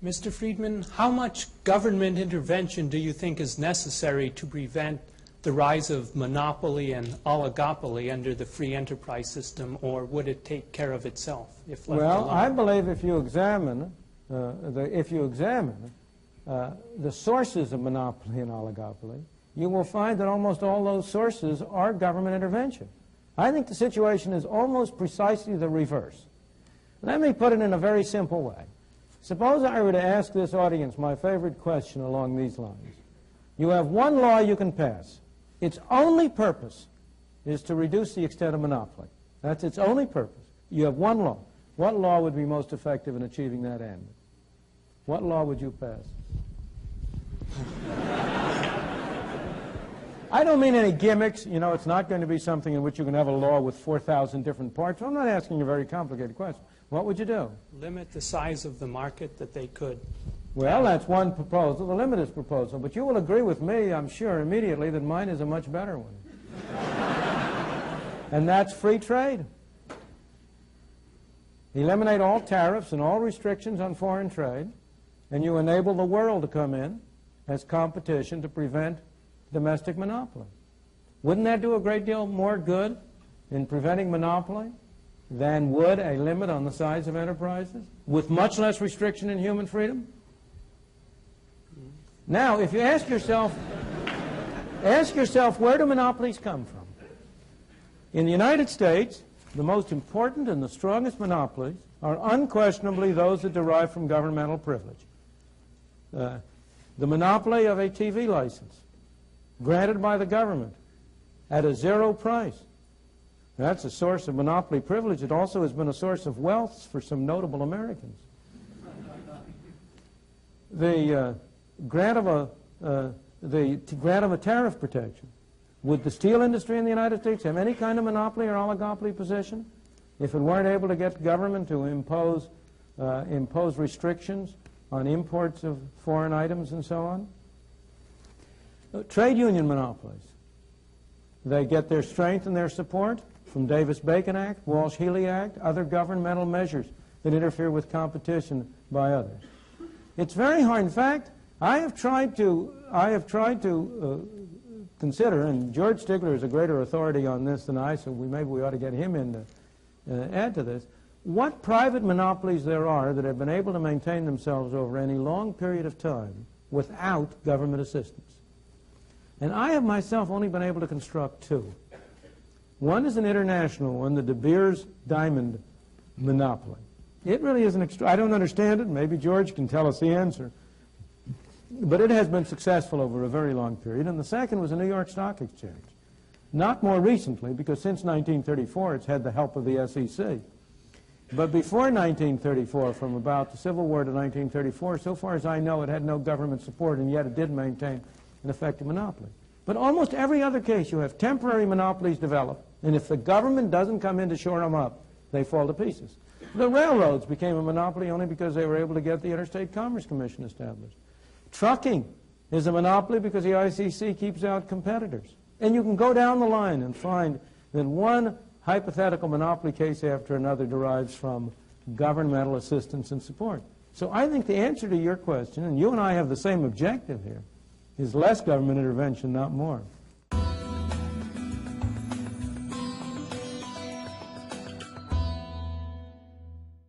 Mr. Friedman, how much government intervention do you think is necessary to prevent the rise of monopoly and oligopoly under the free enterprise system, or would it take care of itself if left alone? Well, I believe if you examine the sources of monopoly and oligopoly, you will find that almost all those sources are government intervention. I think the situation is almost precisely the reverse. Let me put it in a very simple way. Suppose I were to ask this audience my favorite question along these lines. You have one law you can pass. Its only purpose is to reduce the extent of monopoly. That's its only purpose. You have one law. What law would be most effective in achieving that end? What law would you pass? I don't mean any gimmicks. You know, it's not going to be something in which you can have a law with 4,000 different parts. I'm not asking a very complicated question. What would you do? Limit the size of the market that they could. Well, that's one proposal, the limited proposal. But you will agree with me, I'm sure, immediately that mine is a much better one. And that's free trade. Eliminate all tariffs and all restrictions on foreign trade, and you enable the world to come in as competition to prevent domestic monopoly. Wouldn't that do a great deal more good in preventing monopoly than would a limit on the size of enterprises, with much less restriction in human freedom? Now, if you ask yourself, where do monopolies come from? In the United States, the most important and the strongest monopolies are unquestionably those that derive from governmental privilege. The monopoly of a TV license, granted by the government at a zero price. That's a source of monopoly privilege. It also has been a source of wealth for some notable Americans. The grant of a tariff protection. Would the steel industry in the United States have any kind of monopoly or oligopoly position if it weren't able to get government to impose restrictions on imports of foreign items and so on? Trade union monopolies. They get their strength and their support from Davis-Bacon Act, Walsh-Healy Act, other governmental measures that interfere with competition by others. It's very hard. In fact, I have tried to consider, and George Stigler is a greater authority on this than I, so maybe we ought to get him in to add to this, what private monopolies there are that have been able to maintain themselves over any long period of time without government assistance. And I have myself only been able to construct two. One is an international one, the De Beers Diamond monopoly. It really is I don't understand it. Maybe George can tell us the answer. But it has been successful over a very long period. And the second was the New York Stock Exchange. Not more recently, because since 1934 it's had the help of the SEC. But before 1934, from about the Civil War to 1934, so far as I know, it had no government support, and yet it did maintain an effective monopoly. But almost every other case, you have temporary monopolies develop, and if the government doesn't come in to shore them up, they fall to pieces. The railroads became a monopoly only because they were able to get the Interstate Commerce Commission established. Trucking is a monopoly because the ICC keeps out competitors. And you can go down the line and find that one hypothetical monopoly case after another derives from governmental assistance and support. So I think the answer to your question, and you and I have the same objective here, is less government intervention, not more.